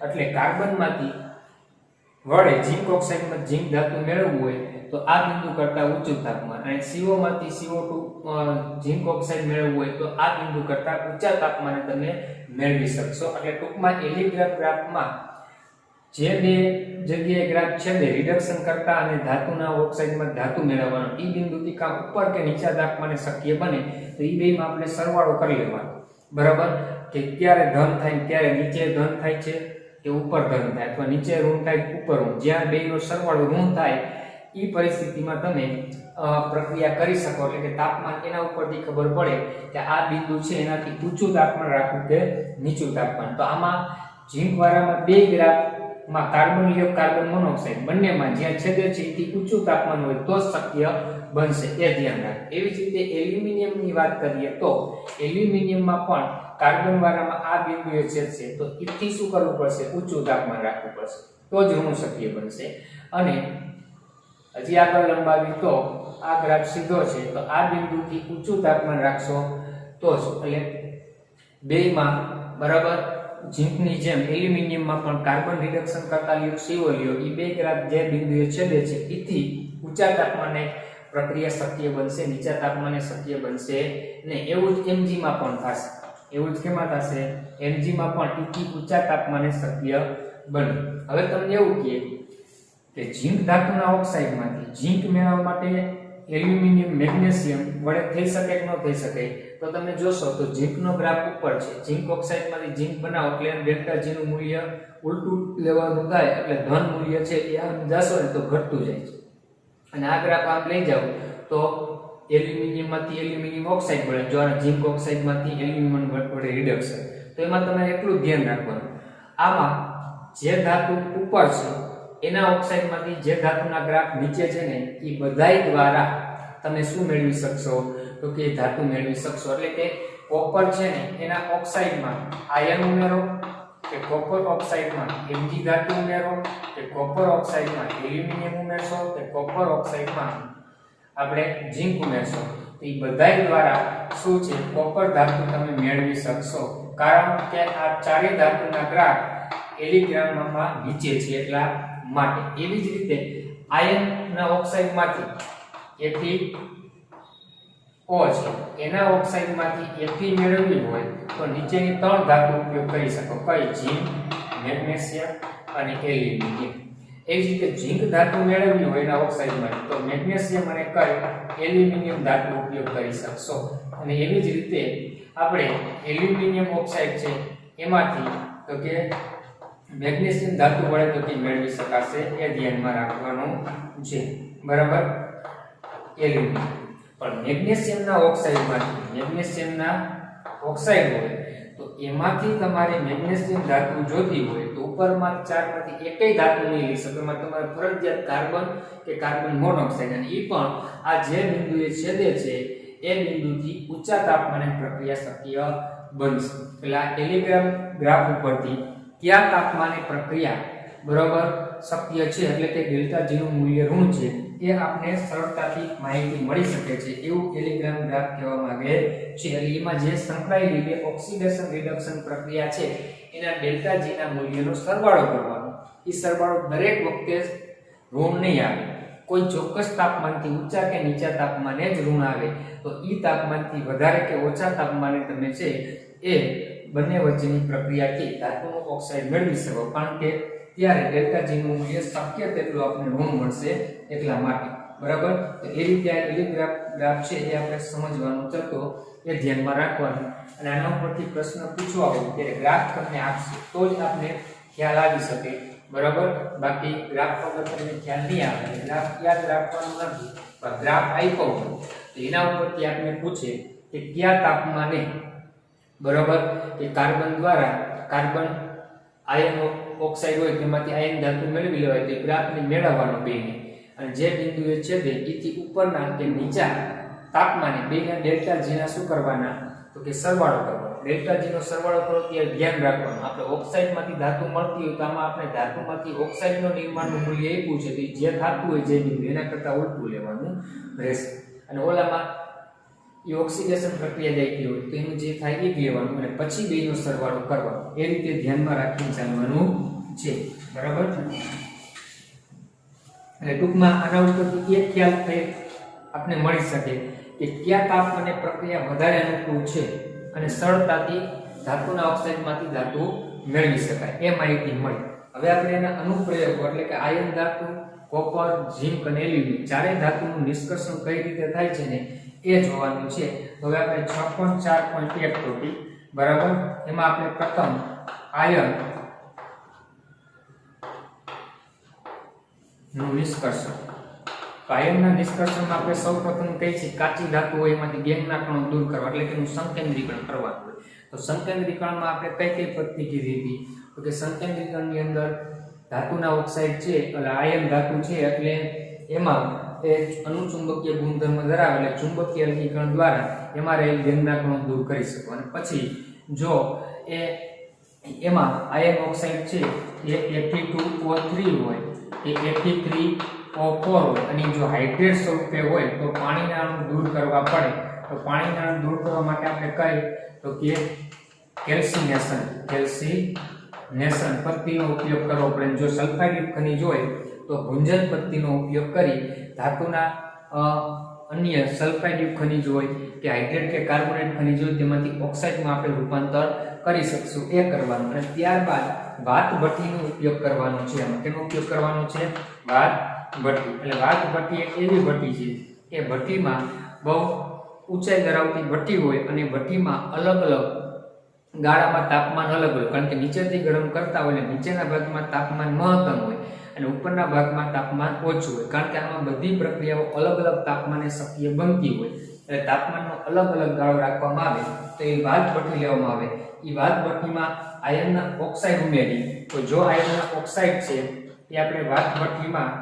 એટલે કાર્બનમાંથી વડે ઝીંક ઓક્સાઇડમાં ઝીંક ધાતુ મેળવવું હોય તો આ બિંદુ કરતાં ઊંચું તાપમાન, અને CO માંથી CO2 ઝીંક ઓક્સાઇડ મેળવવું હોય તો આ બિંદુ કરતાં ઊંચા તાપમાને તમે મેળવી શકશો. એટલે ટૂંકમાં એલિગ્રાફ ગ્રાફમાં જે બે જગ્યાએ ગ્રાફ છેદે રિડક્શન કરતા અને ધાતુના ઓક્સાઇડમાં ધાતુ મેળવવાનો, ઈ બિંદુથી કાં ઉપર કે નીચા તાપમાને શક્ય બને તો ઈ બેમાં આપણે સરવાળો કરી લેવાનો, બરાબર, કે ક્યારે ધન થાય ત્યારે નીચે ધન થાય છે કે ઉપર ધન થાય, અથવા નીચે ઋણ થાય ઉપર ઋણ, જ્યાં બેનો સરવાળો ઋણ થાય ઈ પરિસ્થિતિમાં તમે પ્રક્રિયા કરી શકો. એટલે કે તાપમાન એના ઉપરથી ખબર પડે કે આ બિંદુ છે એનાથી ઊંચું તાપમાન રાખવું કે નીચું તાપમાન. તો આમાં ઝીંક વાળામાં બે ગ્રાફમાં કાર્બન લ્યો કાર્બન મોનોક્સાઇડ બંનેમાં જ્યાં છેદે છે એથી ઊંચું તાપમાન હોય તો શક્ય બનશે, એ ધ્યાન રાખો. એવી જ રીતે એલ્યુમિનિયમની વાત કરીએ તો એલ્યુમિનિયમમાં પણ કાર્બન વાળામાં આ બિંદુએ છેદશે તો એથી શું કરવું પડશે ઊંચું તાપમાન રાખવું પડશે, તો જ ઋણ શક્ય બનશે. અને હજી આગળ લંબાવી તો આ ગ્રાફ સીધો છે તો આ બિંદુથી ઊંચું તાપમાન રાખશો તો જ, એટલે બેમાં બરાબર ઝીંકની જેમ એલ્યુમિનિયમમાં પણ કાર્બન રિડક્શન કરતા લ્યો CO લ્યો, એ બે ગ્રાફ જે બિંદુએ છેદે છે એથી ઊંચા તાપમાને પ્રક્રિયા શક્ય બનશે, નીચા તાપમાને શક્ય બનશે ને. એવું જ Mg માં પણ થશે, એવું જ કેમાં થશે Mg માં પણ એથી ઊંચા તાપમાને શક્ય બને. હવે તમને એવું કહે કે ઝીંક ધાતુના ઓક્સાઇડમાંથી ઝીંક મેળવવા માટે એલ્યુમિનિયમ મેગ્નેશિયમ વડે થઈ શકે કે ન થઈ શકે, તો તમે જોશો તો ઝીંકનો ગ્રાફ ઉપર છે, ઝીંક ઓક્સાઇડમાંથી ઝીંક બનાવો એટલે ડેલ્ટા G નું મૂલ્ય ઉલટું લેવાનું થાય, એટલે ધન મૂલ્ય છે એ આમ જશો ને તો ઘટતું જાય છે. અને આ ગ્રાફ આમ લઈ જાવ તો એલ્યુમિનિયમમાંથી એલ્યુમિનિયમ ઓક્સાઇડ બને, જો આ ઝીંક ઓક્સાઇડમાંથી એલ્યુમિનિયમ વડે રિડક્શન, તો એમાં તમારે એટલું ધ્યાન રાખવાનું આમાં જે ધાતુ ઉપર છે એના ઓક્સાઇડમાંથી જે ધાતુના ગ્રાફ નીચે છે ને એ બધાય દ્વારા તમે શું મેળવી શકશો તો કે ધાતુ મેળવી શકશો. એટલે કે કોપર છે ને એના ઓક્સાઇડમાં આયર્ન ઉમેરો, કે કોપર ઓક્સાઇડમાં Mg ધાતુ ઉમેરો, કે કોપર ઓક્સાઇડમાં એલ્યુમિનિયમ ઉમેરશો, કે કોપર ઓક્સાઇડમાં આપણે ઝીંક ઉમેરશો, તો એ બધાય દ્વારા શું છે કોપર ધાતુ તમે મેળવી શકશો. કારણ કે આ ચારે ધાતુના ગ્રાફ એલિગ્રામમાં નીચે છે એટલા માટે. એવી જ રીતે આયર્નના ઓક્સાઇડમાંથી FeO છે એના ઓક્સાઇડમાંથી Fe મેળવવી હોય તો નીચેની ત્રણ ધાતુ ઉપયોગ કરી શકો, કઈ ઝીંક, મેગ્નેશિયમ અને એલ્યુમિનિયમ. એવી જ રીતે ઝીંક ધાતુ મેળવવી હોય એના ઓક્સાઇડમાંથી તો મેગ્નેશિયમ અને કઈ એલ્યુમિનિયમ ધાતુ ઉપયોગ કરી શકશો. અને એવી જ રીતે આપણે એલ્યુમિનિયમ ઓક્સાઇડ છે એમાંથી તો કે મેગ્નેશિયમ ધાતુ વડે તો કે મેળવી શકાશે, એ ધ્યાનમાં રાખવાનું છે, બરાબર. એલ્યુમિનિયમ પણ મેગ્નેશિયમના ઓક્સાઇડ હોય તો એમાંથી તમારે મેગ્નેશિયમ ધાતુ જોતી હોય તો ઉપરમાં ચારમાંથી એકય ધાતુ નહીં લઈ શકો, એમાં તમારે ફરજિયાત કાર્બન કે કાર્બન મોનોક્સાઇડ, અને એ પણ આ જે બિંદુએ છેદે છે એ બિંદુથી ઊંચા તાપમાને પ્રક્રિયા શક્ય બનશે. એટલે આ ટેલિગ્રામ ગ્રાફ ઉપરથી કયા તાપમાને પ્રક્રિયા બરોબર શક્ય છે, એટલે કે ડેલ્ટા G નું મૂલ્ય ઋણ છે એ આપણે સરળતાથી માહિતી મળી શકે છે, એવું ટેલિગ્રામ ગ્રાફ કહેવા માંગે છે. એટલે એમાં જે સંકળાયેલી બે ઓક્સિડેશન રિડક્શન પ્રક્રિયા છે એના ડેલ્ટા G ના મૂલ્યનો સરવાળો કરવાનો. એ સરવાળો દરેક વખતે ઋણ નહીં આવે, કોઈ ચોક્કસ તાપમાનથી ઊંચા કે નીચા તાપમાને જ ઋણ આવે, તો એ તાપમાનથી વધારે કે ઓછા તાપમાને તમે છે એ બંને વચ્ચેની પ્રક્રિયાથી ધાતુનો ઓક્સાઇડ મેળવી શકો, કારણ કે ત્યારે ડેલ્ટા G નું મૂલ્ય શક્ય તેટલું આપણે ઋણ મળશે એટલા માટે, બરાબર. તો એ રીતે આ ટેલિગ્રાફ ગ્રાફ છે એ આપણે સમજવાનું થતો એ ધ્યાનમાં રાખવાનું. અને આના ઉપરથી પ્રશ્ન પૂછવા હોય ત્યારે ગ્રાફ તમને આપશે તો જ આપણે ખ્યાલ આવી શકે, બરાબર. બાકી ગ્રાફ વગર તમને ખ્યાલ નહીં આવે. ગ્રાફ યાદ રાખવાનું નથી, પણ ગ્રાફ આપ્યો હોય તો એના ઉપરથી આપણે પૂછે કે કયા તાપમાને બરાબર કે કાર્બન દ્વારા કાર્બન આયર્ન ઓક્સાઇડ હોય તેમાંથી આયર્ન ધાતુ મેળવી લેવાય તો ગ્રાફને મેળવવાનો બેને, અને જે બિંદુએ છેદે એથી ઉપરના કે નીચા તાપમાને બેના ડેલ્ટા G ના શું કરવાના તો કે સરવાળો કરવાનો. ડેલ્ટા જી નો સરવાળો કરો ત્યારે ધ્યાન રાખવાનું, આપણે ઓક્સાઇડમાંથી ધાતુ મળતી હોય તો આમાં આપણે ધાતુમાંથી ઓક્સાઇડનું નિર્માણનું મૂલ્ય આપ્યું છે, તો જે થતું હોય જે બિંદુ એના કરતાં ઉલટું લેવાનું રહેશે. અને ઓલામાં એ ઓક્સિડેશન પ્રક્રિયા જાય હોય તો એનું જે થાય એ જ લેવાનું અને પછી બેનો સરવાળો કરવાનો. એ રીતે ધ્યાનમાં રાખીને ચાલવાનું છે. બરાબર. એટલે ટૂંકમાં આના ઉપરથી એક ખ્યાલ આપણે મળી શકે કે કયા તાપમાને પ્રક્રિયા વધારે અનુકૂળ છે અને સરળતાથી ધાતુના ઓક્સાઇડમાંથી ધાતુ મેળવી શકાય એ માહિતી મળી. હવે આપણે એના અનુપ્રયોગો એટલે કે આયન ધાતુ, કોપર, ઝિંક અને એલ્યુમિનિયમ ચારેય ધાતુનું નિષ્કર્ષણ કઈ રીતે થાય છે ને એ જોવાનું છે. હવે આપણે 6.4.1 ટોપિક બરાબર, એમાં આપણે પ્રથમ આયન નું નિષ્કર્ષણ. આયનના નિષ્કર્ષણમાં આપણે સૌપ્રથમ કહીએ છીએ કાચી ધાતુ હોય એમાંથી ગેંગના કણો દૂર કરવા એટલે કે એનું સંકેન્દ્રીકરણ કરવાનું હોય. તો સંકેન્દ્રીકરણમાં આપણે કઈ કઈ પદ્ધતિ કીધી હતી? તો કે સંકેન્દ્રીકરણની અંદર ધાતુના ઓક્સાઇડ છે એટલે આયન ધાતુ છે એટલે એમાં એ અનુચુંબકીય ગુણધર્મ ધરાવે એટલે ચુંબકીય અલગીકરણ દ્વારા એમાં રહેલ ગેંગના કણો દૂર કરી શકો. અને પછી જો એમાં આયન ઓક્સાઇડ છે એ Fe2O3 હોય એ Fe3O4 હોય અને જો હાઇડ્રેટ સ્વરૂપે હોય તો પાણીના અણુ દૂર કરવા પડે. તો પાણીના અણુ દૂર કરવા માટે આપણે કઈ તો કે કેલ્સિનેશન પદ્ધતિનો ઉપયોગ કરવો પડે. જો સલ્ફાઇડ ખનિજ હોય તો ભુંજન પદ્ધતિનો ઉપયોગ કરી ધાતુના અન્ય સલ્ફાઇડ ખનિજ હોય કે હાઇડ્રેટ કે કાર્બોનેટ ખનિજ હોય તેમાંથી ઓક્સાઇડમાં આપણે રૂપાંતર કરી શકશું એ કરવાનું. અને ત્યારબાદ વાત ભઠ્ઠીનો ઉપયોગ કરવાનો છે. એમાં કેનો ઉપયોગ કરવાનો છે? વાત ભઠ્ઠી. એટલે વાત ભઠ્ઠી એક એવી ભઠ્ઠી છે કે ભઠ્ઠીમાં બહુ ઊંચાઈ ધરાવતી ભઠ્ઠી હોય અને ભઠ્ઠીમાં અલગ અલગ ગાળામાં તાપમાન અલગ હોય, કારણ કે નીચેથી ગરમ કરતા હોય એટલે નીચેના ભાગમાં તાપમાન મહત્તમ હોય અને ઉપરના ભાગમાં તાપમાન ઓછું હોય, કારણ કે આમાં બધી પ્રક્રિયાઓ અલગ અલગ તાપમાને શક્ય બનતી હોય. એટલે તાપમાનનો અલગ અલગ ગાળો રાખવામાં આવે તો એ વાત ભઠ્ઠી લેવામાં આવે. એ વાત ભઠ્ઠીમાં આયનના ઓક્સાઇડ ઉમેરી તો જો આયનના ઓક્સાઇડ છે એ આપણે વાત ભઠ્ઠીમાં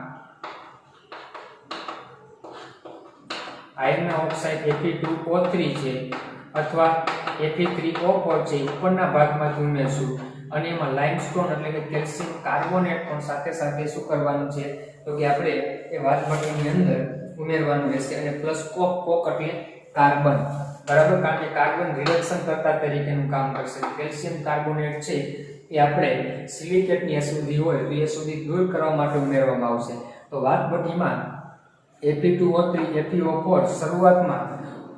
આયનના ઓક્સાઇડ Fe2O3 છે અથવા Fe3O4 છે ઉપરના ભાગમાંથી ઉમેરશું અને એમાં લાઇમસ્ટોન એટલે કે કેલ્શિયમ કાર્બોનેટ પણ સાથે સાથે શું કરવાનું છે તો કે આપણે એ વાત ભઠ્ઠીની અંદર ઉમેરવાનું રહેશે. અને પ્લસ કોક એટલે કાર્બન બરાબર, કારણ કે કાર્બન રિડક્શન કરતા તરીકેનું કામ કરશે. કેલ્શિયમ કાર્બોનેટ છે એ આપણે સિલિકેટની અશુદ્ધિ હોય તો એ અશુદ્ધિ દૂર કરવા માટે ઉમેરવામાં આવશે. તો વાત ભઠ્ઠીમાં Fe2O3 FeO4 શરૂઆતમાં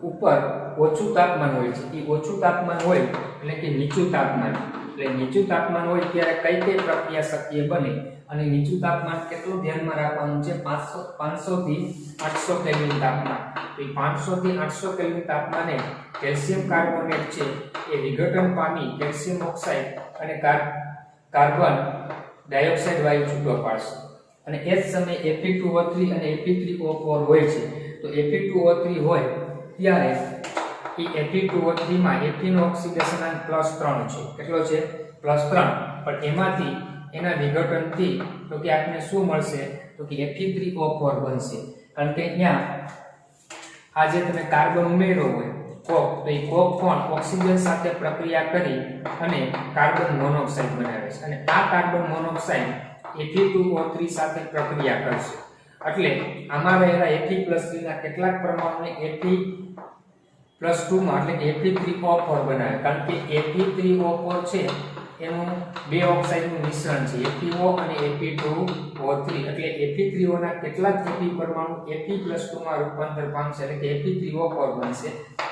ઉપર ઓછું તાપમાન હોય છે. એ ઓછું તાપમાન હોય એટલે કે નીચું તાપમાન, એટલે નીચું તાપમાન હોય ત્યારે કઈ કઈ પ્રક્રિયા શક્ય બને અને નીચું તાપમાન કેટલું ધ્યાનમાં રાખવાનું છે? 500 થી 800 કેલ્વિન તાપમાન. તો એ 500 થી 800 કેલ્વિન તાપમાને કેલ્શિયમ કાર્બોનેટ છે એ વિઘટન પામી કેલ્શિયમ ઓક્સાઇડ અને કાર્બન ડાયોક્સાઇડ વાયુ છૂટો પાડશે. અને એ જ સમયે Fe2O3 અને Fe3O4 હોય છે. તો Fe2O3 હોય ત્યારે એ Fe2O3 માં Fe નો ઓક્સિડેશન +3 છે. કેટલો છે? +3. પણ એમાંથી એના વિઘટનથી તો કે આપણે શું મળશે તો કે Fe3O4 બનશે. કારણ કે અહીંયા આ જે તમે કાર્બન ઉમેર્યો હોય કોક, તો એ કોક પણ ઓક્સિજન સાથે પ્રક્રિયા કરી અને કાર્બન મોનોક્સાઇડ બનાવે છે અને આ કાર્બન મોનોક્સાઇડ Fe2O3 સાથે પ્રક્રિયા કરશે. એટલે આમાં રહેલા Fe+3 ના કેટલાક પરમાણુને Fe+2 માં એટલે કે Fe3O4 બનાવે. કારણ કે Fe3O4 છે એનું બે ઓક્સાઇડનું મિશ્રણ છે FeO અને Fe2O3. એટલે Fe3O ના કેટલાક Fe પરમાણુ Fe+2 માં રૂપાંતર પામશે એટલે કે Fe3O4 બનશે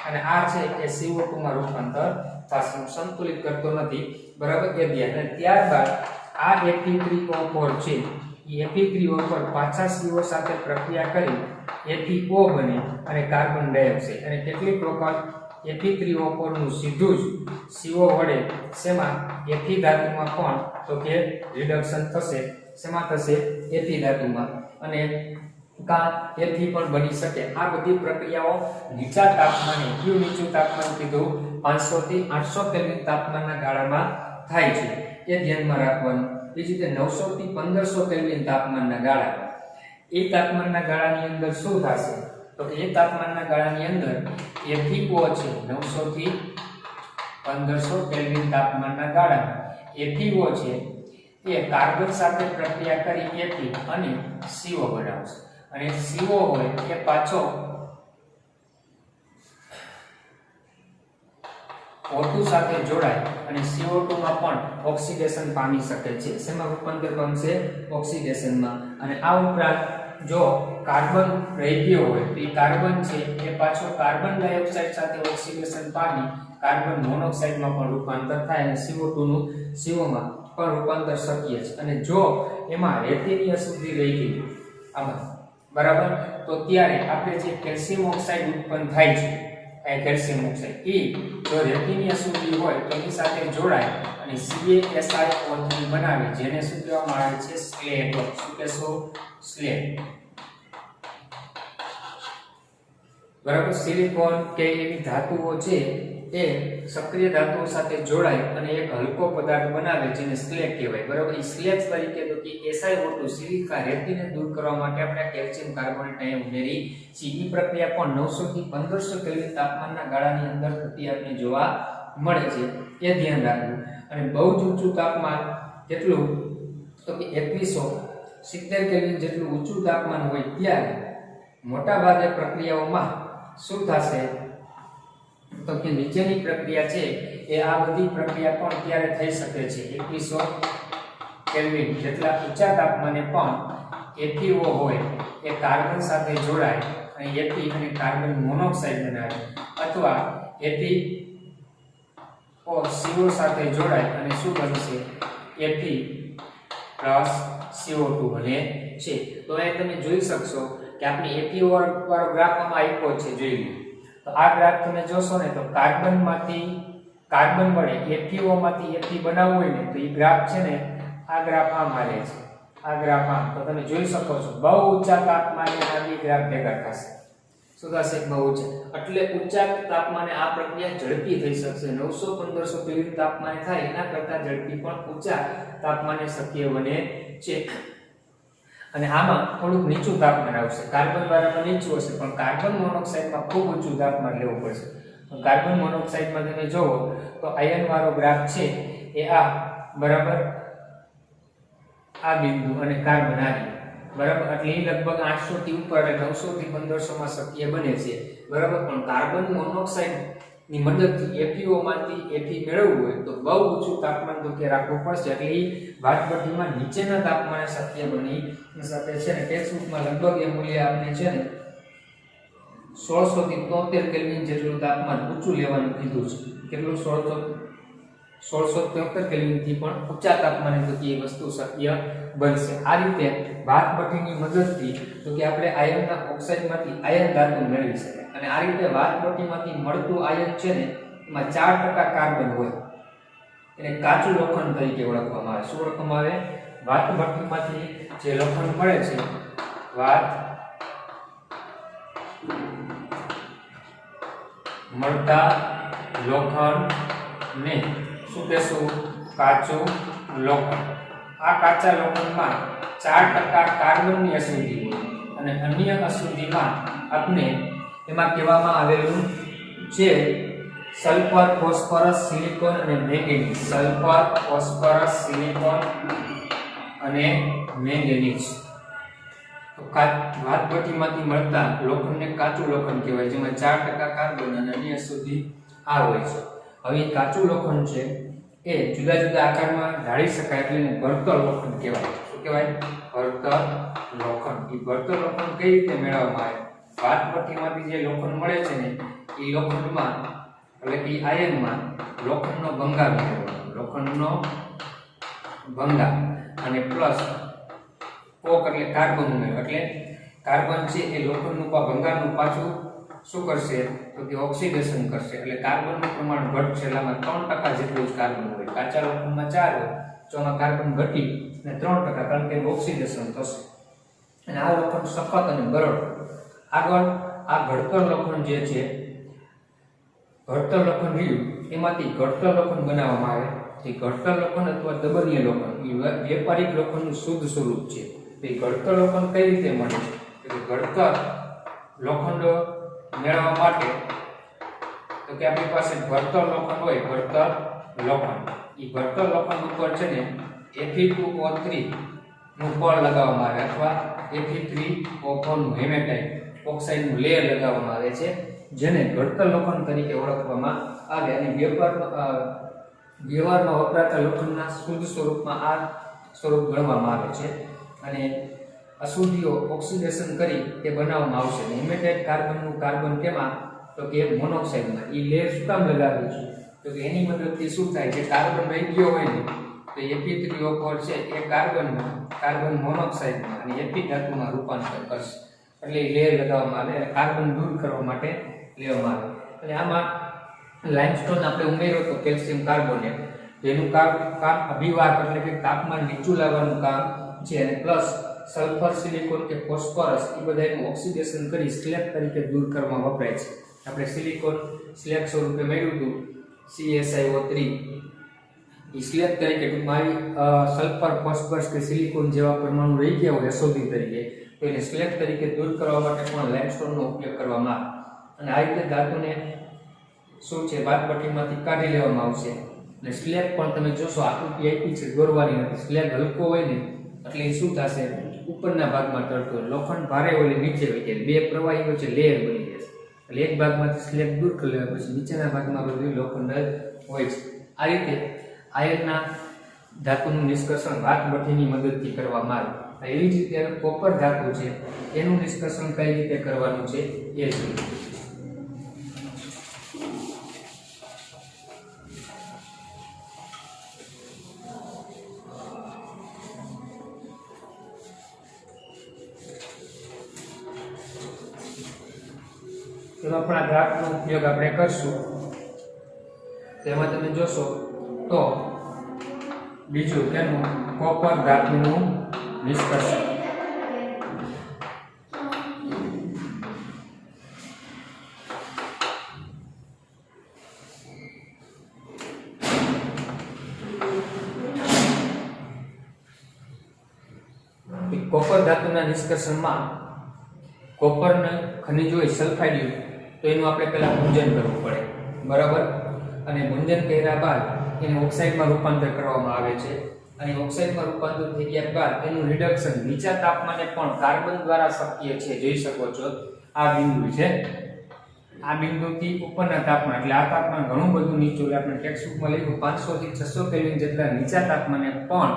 અને આ છે એ CO2 માં રૂપાંતર થશે. સંતુલિત કરતો નથી બરાબર એ ધ્યાન. અને ત્યારબાદ આ Fe3O4 છે એ Fe3O4 પાછા CO સાથે પ્રક્રિયા કરી FeO બને અને કાર્બન ડાયોક્સાઇડ. અને કેટલીક વખત Fe3O4 નું સીધું જ CO વડે શેમાં Fe ધાતુમાં પણ તો કે રિડક્શન થશે. શેમાં થશે? Fe ધાતુમાં. અને કા Fe પણ બની શકે. આ બધી પ્રક્રિયાઓ નીચા તાપમાને, કયું નીચું તાપમાન કીધું? 500 થી 800 કેલ્વિન તાપમાનના ગાળામાં થાય છે. એ ધ્યાનમાં રાખવાનું. બીજી રીતે 900 થી 1500 કેલ્વિન તાપમાનના ગાળામાં. એ તાપમાનના ગાળાની અંદર શું થશે તો એ તાપમાનના ગાળાની અંદર FeO છે 900 થી 1500 કેલ્વિન તાપમાનના ગાળામાં FeO છે એ કાર્બન સાથે પ્રક્રિયા કરી Fe અને CO બનાવશે અને CO હોય એ પાછો O2 સાથે જોડાય અને CO2 માં પણ ઓક્સિડેશન પામી શકે છે. શેમાં રૂપાંતર પામશે? ઓક્સિડેશનમાં. અને આ ઉપરાંત જો કાર્બન રહી ગયો હોય તો એ કાર્બન છે એ પાછો કાર્બન ડાયોક્સાઇડ સાથે ઓક્સિડેશન પામી કાર્બન મોનોક્સાઇડમાં પણ રૂપાંતર થાય અને CO2 નું CO માં પણ રૂપાંતર શક્ય છે. અને જો એમાં રેતીની અશુદ્ધિ રહી ગઈ આમાં બરાબર તો ત્યારે આપણે જે કેલ્શિયમ ઓક્સાઇડ ઉત્પન્ન થાય છે એ કેલ્શિયમ ઓક્સાઇડ એ જો રેતીની અશુદ્ધિ હોય તો એની સાથે જોડાય અને CaSiO3 બનાવે જેને શું કહેવામાં આવે છે? સ્લેટ. શું કહેશો? સ્લેટ. બરાબર. સિલિકોન કે એવી ધાતુઓ છે એ સક્રિય ધાતુઓ સાથે જોડાય અને એક હલકો પદાર્થ બનાવે જેને સ્લેગ કહેવાય. બરાબર. એ સ્લેગ તરીકે તો કે SiO2 સિલિકા રેતીને દૂર કરવા માટે આપણે કેલ્શિયમ કાર્બોનેટ અહીંયા ઉમેરી છે. એ પ્રક્રિયા પણ 900 થી 1500 કેલ્વિન તાપમાનના ગાળાની અંદર થતી આપણે જોવા મળે છે. એ ધ્યાન રાખવું. અને બહુ જ ઊંચું તાપમાન કેટલું તો કે 2170 કેલ્વિન જેટલું ઊંચું તાપમાન હોય ત્યારે મોટા ભાગે પ્રક્રિયાઓમાં શું થશે તો કે નીચેની પ્રક્રિયા છે એ આ બધી પ્રક્રિયા પણ ત્યારે થઈ શકે છે. 2100 કેલ્વિન જેટલા ઊંચા તાપમાને પણ FeO હોય એ કાર્બન સાથે જોડાય અને Fe અને કાર્બન મોનોક્સાઇડ બનાવે અથવા FeO CO સાથે જોડાય અને શું બનશે? Fe CO2 બને છે. તો અહીં તમે જોઈ શકશો કે આપણે FeO વાળો ગ્રાફ આમાં આપ્યો છે. જોઈ લો તો આ ગ્રાફ તમે જોશો ને તો કાર્બનમાંથી કાર્બન વડે FeO માંથી Fe બનાવવું હોય ને તો એ ગ્રાફ છે ને આ ગ્રાફ આમ હાલે છે. આ ગ્રાફ આમ તો તમે જોઈ શકો છો બહુ ઊંચા તાપમાને આ બે ગ્રાફ ભેગા થશે. શું થશે? બહુ ઊંચા. એટલે ઊંચા તાપમાને આ પ્રક્રિયા ઝડપી થઈ શકશે. 900-1500 કેલ્વિન તાપમાને થાય એના કરતા ઝડપી પણ ઊંચા તાપમાને શક્ય બને છે. અને આમાં થોડુંક નીચું તાપમાન આવશે. કાર્બન વાળામાં નીચું હશે પણ કાર્બન મોનોક્સાઇડમાં ખૂબ ઊંચું તાપમાન લેવું પડશે. કાર્બન મોનોક્સાઇડમાં તમે જોવો તો આયન વાળો ગ્રાફ છે એ આ બરાબર આ બિંદુ અને કાર્બન આ બરાબર એટલે એ લગભગ 800 થી ઉપર એટલે 900 થી 1500 માં શક્ય બને છે. બરાબર. પણ કાર્બન મોનોક્સાઇડ ની મદદથી FeO માંથી Fe મેળવવું હોય તો બહુ ઊંચું તાપમાન તો કે રાખવું પડશે. એટલે એ વાતભઠ્ઠીમાં નીચેના તાપમાને શક્ય બની શકે છે. ને ટેક્સ્ટબુકમાં લગભગ એ મૂલ્ય આપણે છે ને 1600 થી 73 કેલ્વિન જેટલું તાપમાન ઊંચું લેવાનું કીધું છે. કેટલું? 1673 કેલ્વિન થી પણ ઊંચા તાપમાને તો કે એ વસ્તુ શક્ય બનશે. આ રીતે વાતભઠ્ઠીની મદદથી તો કે આપણે આયનના ઓક્સાઇડમાંથી આયન ધાતુ મેળવી શકાય. અને આ રીતે વાતભઠ્ઠીમાંથી મળતું આયન છે ને એમાં 4% કાર્બન હોય એને કાચું લોખંડ તરીકે ઓળખવામાં આવે. શું ઓળખવામાં આવે? વાતભઠ્ઠીમાંથી જે લોખંડ મળે છે વાત મળતા લોખંડને શું કહેશું? કાચું લોખંડ. આ કાચા લોખંડમાં 4% કાર્બનની અશુદ્ધિ હોય અને અન્ય અશુદ્ધિમાં આપણે એમાં કહેવામાં આવેલું છે સલ્ફર, ફોસ્ફરસ, સિલિકોન અને મેંગેનીઝ. સલ્ફર, ફોસ્ફરસ, સિલિકોન અને મેંગેનીઝ. તો વાતભઠ્ઠીમાંથી મળતા લોખંડને કાચું લોખંડ કહેવાય જેમાં 4% કાર્બન અને અન્ય અશુદ્ધિ આ હોય છે. હવે કાચું લોખંડ છે એ જુદા જુદા આકારમાં ઢાળી શકાય એટલે એને ભરતર લોખંડ કહેવાય. શું કહેવાય? ભરતર લોખંડ. એ ભરતર લોખંડ કઈ રીતે મેળવવામાં આવે? વાતભઠ્ઠીમાંથી જે લોખંડ મળે છે ને એ લોખંડમાં એટલે કે આયનમાં લોખંડનો ભંગાર ઉમેરવાનો. લોખંડનો ભંગાર અને પ્લસ કોક એટલે કાર્બન ઉમેરો. એટલે કાર્બન છે એ લોખંડનું ભંગારનું પાછું શું કરશે તો કે ઓક્સિડેશન કરશે. એટલે કાર્બનનું પ્રમાણ ઘટશે. એટલે આમાં 3% જેટલું જ કાર્બન હોય. કાચા લોખંડમાં 4 હોય તો આમાં કાર્બન ઘટી અને 3% કારણ કે ઓક્સિડેશન થશે. અને આ લોખંડ સખત અને બરડ. આગળ આ ઘડતર લોખંડ જે છે ઘડતર લોખંડ રહ્યું એમાંથી ઘડતર લોખંડ બનાવવામાં આવે. એ ઘડતર લોખંડ અથવા દબનીય લોખંડ એ વ્યાપારિક લોખંડનું શુદ્ધ સ્વરૂપ છે. તો એ ઘડતર લોખંડ કઈ રીતે મળે છે? ઘડતર લોખંડ મેળવવા માટે તો કે આપણી પાસે ભરતર લોખંડ હોય, ભરતર લોખંડ, એ ભરતર લોખંડ ઉપર છે ને Fe2O3 નું પડ લગાવવામાં આવે અથવા Fe3O4 નું હેમેટાઇટ ઓક્સાઇડ નું લેયર લગાવવામાં આવે છે, જેને ભરતર લોખંડ તરીકે ઓળખવામાં આવે. અને વ્યવહારમાં વપરાતા લોખંડના શુદ્ધ સ્વરૂપમાં આ સ્વરૂપ ગણવામાં આવે છે. અને અશુદ્ધિઓ ઓક્સિડેશન કરી તે બનાવવામાં આવશે. હેમેટાઇટ કાર્બનનું કાર્બન કેમાં? તો કે મોનોક્સાઇડમાં. એ લેયર શું કામ લગાવ્યું છે? તો કે એની મદદથી શું થાય છે, કાર્બન રહી ગયો હોય ને તો Fe3O4 છે એ કાર્બન મોનોક્સાઇડમાં અને Fe ધાતુમાં રૂપાંતર કરશે. એટલે એ લેયર લગાવવામાં આવે, કાર્બન દૂર કરવા માટે લેવામાં આવે. અને આમાં લાઇમસ્ટોન આપણે ઉમેર્યો તો કેલ્શિયમ કાર્બોનેટ, જેનું કામ અભિવાહક એટલે કે તાપમાન નીચું લાવવાનું કામ છે. અને પ્લસ સલ્ફર, સિલિકોન કે ફોસ્ફરસ એ બધાનું ઓક્સિડેશન કરી સ્લેગ તરીકે દૂર કરવામાં વપરાય છે. આપણે સિલિકોન સ્લેગ સ્વરૂપે મેળવ્યું હતું CSiO3, એ સ્લેગ તરીકે ટૂંકમાં સલ્ફર, ફોસ્ફરસ કે સિલિકોન જેવા પરમાણુ રહી ગયા હોય અશુદ્ધિ તરીકે, તો એને સ્લેગ તરીકે દૂર કરવા માટે પણ લાઇમસ્ટોનનો ઉપયોગ કરવામાં આવે. અને આ રીતે ધાતુને શું છે, બાદપટ્ટીમાંથી કાઢી લેવામાં આવશે. અને સ્લેગ પણ તમે જોશો આકૃતિ આપી છે, દોરવાની નથી. સ્લેગ હલકો હોય ને એટલે એ શું થશે, ઉપરના ભાગમાં તરતો, લોખંડ ભારે હોય નીચે હોય, બે પ્રવાહી વચ્ચે લેયર બની જશે. એટલે એક ભાગમાંથી સ્લેગ દૂર કરી લેવા પછી નીચેના ભાગમાં બધું લોખંડ હોય છે. આ રીતે આયર્નના ધાતુનું નિષ્કર્ષણ વાતભઠ્ઠીની મદદથી કરવામાં આવે. એવી જ રીતે કોપર ધાતુ છે એનું નિષ્કર્ષણ કઈ રીતે કરવાનું છે એ છે. તેમાં પણ આ ગ્રાફનો ઉપયોગ આપણે કરશું. તેમાં તમે જોશો તો બીજું તેનું કોપર ધાતુનું નિષ્કર્ષણ. કોપર ધાતુના નિષ્કર્ષણમાં કોપરને ખનિજ હોય સલ્ફાઇડ, તો એનું આપણે પહેલા ભુંજન કરવું પડે, બરાબર. અને ભુંજન કર્યા બાદ એને ઓક્સાઇડમાં રૂપાંતર કરવામાં આવે છે. અને ઓક્સાઇડમાં રૂપાંતર થઈ ગયા બાદ એનું રિડક્શન નીચા તાપમાને પણ કાર્બન દ્વારા શક્ય છે. જોઈ શકો છો આ બિંદુ છે, આ બિંદુથી ઉપરના તાપમાન, એટલે આ તાપમાન ઘણું બધું નીચું, આપણે ટેક્સ્ટબુકમાં લખ્યું 500 થી 600 કેલ્વિન જેટલા નીચા તાપમાને પણ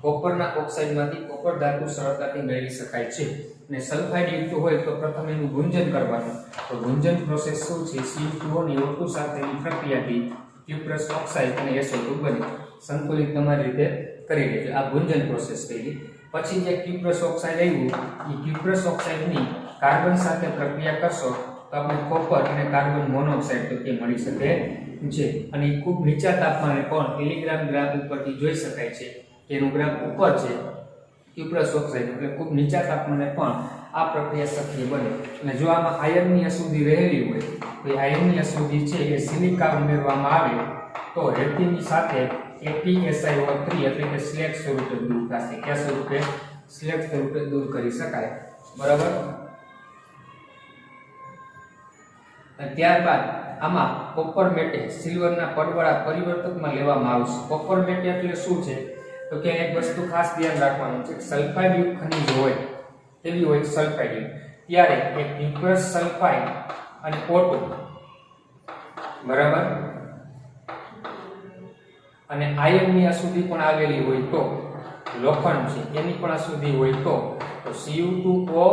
કોપરના ઓક્સાઇડમાંથી કોપર ધાતુ સરળતાથી મેળવી શકાય છે. અને સલ્ફાઇડ યુક્ત હોય તો પ્રથમ એનું ભુંજન કરવાનું. તો ભુંજન પ્રોસેસ શું છે, CO2 અને O2 સાથેની પ્રક્રિયાથી ક્યુપ્રસ ઓક્સાઇડ અને SO2 બને. સંતુલિત તમારી રીતે કરી લેજો. આ ભુંજન પ્રોસેસ થઈ. પછી જે ક્યુપ્રસ ઓક્સાઇડ આવ્યું, એ ક્યુપ્રસ ઓક્સાઇડની કાર્બન સાથે પ્રક્રિયા કરશો તો આપણે કોપર અને કાર્બન મોનોક્સાઇડ તો તે મળી શકે છે. અને ખૂબ નીચા તાપમાને પણ મિલીગ્રામ ગ્રામ ઉપરથી જોઈ શકાય છે. એનું ગ્રાફ ઉપર છે ક્યુપ્રસ ઓક્સાઇડ, એટલે ખૂબ નીચા તાપમાને પણ આ પ્રક્રિયા શક્ય બને. અને જો આમાં આયર્નની અશુદ્ધિ રહેલી હોય તો એ આયર્નની અશુદ્ધિ છે એ સિલિકા ઉમેરવામાં આવે તો હેતીની સાથે FeSiO3 એટલે કે સ્લેગ સ્વરૂપે દૂર થશે. કયા સ્વરૂપે? સ્લેગ સ્વરૂપે દૂર કરી શકાય, બરાબર. અને ત્યારબાદ આમાં કોપર મેટે સિલ્વરના પડવાળા પરિવર્તકમાં લેવામાં આવશે. કોપર મેટે એટલે શું છે? તો કે એક વસ્તુ ખાસ ધ્યાન રાખવાનું છે, સલ્ફાઇડ યુક્ત ખનિજ હોય તેવી હોય સલ્ફાઇડ યુક્ત, ત્યારે એક ક્યુપ્રસ સલ્ફાઇડ અને O2, બરાબર. અને આયર્નની અશુદ્ધિ પણ આવેલી હોય તો લોખંડ છે એની પણ અશુદ્ધિ હોય તો Cu2O,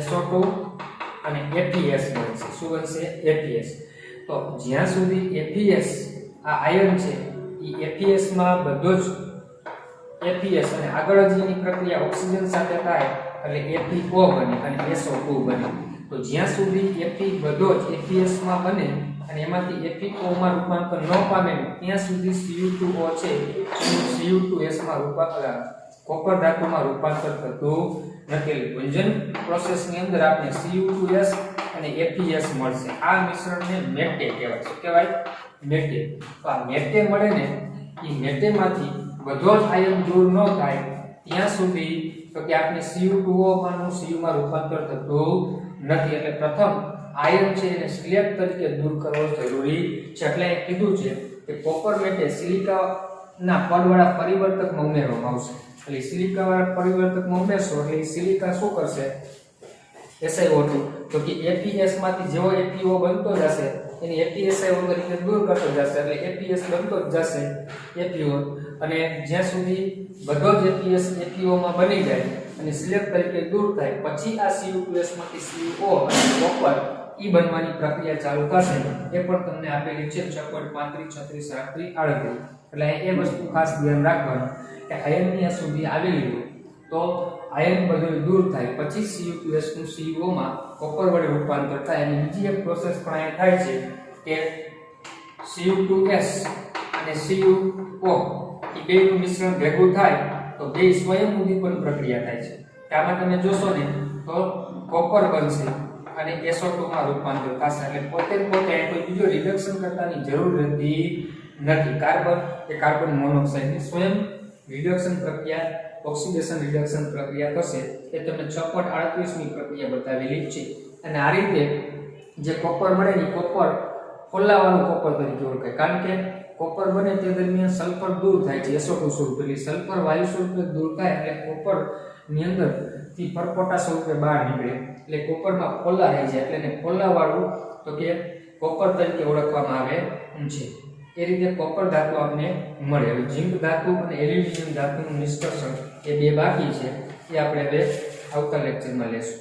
SO2 અને ATS બનશે. શું બનશે? ATS. તો જ્યાં સુધી ATS આ આયર્ન છે એ ATS માં બધો જ ATS અને આગળ જ એની પ્રક્રિયા ઓક્સિજન સાથે થાય એટલે FeO બને અને SO2 બને. તો જ્યાં સુધી Fe બધો જ ATS માં બને અને એમાંથી FeO માં રૂપાંતર ન પામે ત્યાં સુધી Cu2O છે Cu2S માં રૂપાંતર કોપર ધાતુમાં રૂપાંતર થતું નથી. ભુંજન પ્રોસેસ ની અંદર આપણે Cu2S અને FeS મળશે. આ મિશ્રણને મેટે કહેવાય છે. કહેવાય મેટે. તો આ મેટે મળે ને એ મેટેમાંથી બધો જ આયન દૂર ન થાય ત્યાં સુધી તો કે આપણે Cu2O માંનું Cu માં રૂપાંતર થતું નથી. એટલે પ્રથમ આયન છે એને સ્લેબ તરીકે દૂર કરવો જરૂરી છે. એટલે કીધું છે કે કોપર મેટે સિલિકાના પદવાળા પરિવર્તકમાં ઉમેરવામાં આવશે. એટલે સિલિકાવાળા પરિવર્તકમાં ઉમેરશો એટલે સિલિકા શું કરશે, SiO2 તો કે APS માંથી જેવો APO બનતો જશે એની APSiO તરીકે દૂર કરતો જશે એટલે APS બનતો જ જશે APO. અને જ્યાં સુધી બધો જ APS APO માં બની જાય અને સ્લેબ તરીકે દૂર થાય પછી આ Cu2S માંથી CO અને કોપર ઈ બનવાની પ્રક્રિયા ચાલુ થશે. એ પણ તમને આપેલી છે 6.35 36 38 એટલે એ વસ્તુ ખાસ ધ્યાન રાખવાનું કે આયન ની સુધી આવેલી હોય તો આયન બધું દૂર થાય પછી Cu2S નું CO માં કોપર વડે રૂપાંતર થાય. અને બીજી એક પ્રોસેસ પણ અહીંયા થાય છે કે Cu2S અને CO એ બેનું મિશ્રણ ભેગું થાય તો બે સ્વયં ઉદ્દીપન પ્રક્રિયા થાય છે. આમાં તમે જોશો ને તો કોપર બનશે અને SO2 માં રૂપાંતર થશે. એટલે પોતે કોઈ બીજો રિડક્શન કરવાની જરૂર રહેતી નથી. કાર્બન મોનોક્સાઇડ ની સ્વયં રિડક્શન પ્રક્રિયા ઓક્સિડેશન રિડક્શન પ્રક્રિયા થશે. એ તમે 6.38 ની પ્રક્રિયા બતાવેલી છે. અને આ રીતે જે કોપર મળે એ કોપર ફોલ્લાવાળું કોપર તરીકે ઓળખાય. કારણ કે કોપર બને તે દરમિયાન સલ્ફર દૂર થાય છે SO2 સ્વરૂપે. એટલે સલ્ફર વાયુ સ્વરૂપે દૂર થાય એટલે કોપર ની અંદર થી પરપોટા સ્વરૂપે બહાર નીકળે એટલે કોપરમાં ફોલ્લા રહી જાય એટલે એને ફોલ્લાવાળું તો કે કોપર તરીકે ઓળખવામાં આવે છે. એ રીતે કોપર ધાતુ આપણે મળે. હવે ઝિંક ધાતુ અને એલ્યુમિનિયમ ધાતુનું નિષ્કર્ષણ એ બે બાકી છે. એ આપણે હવે આવતા લેક્ચરમાં લેશું.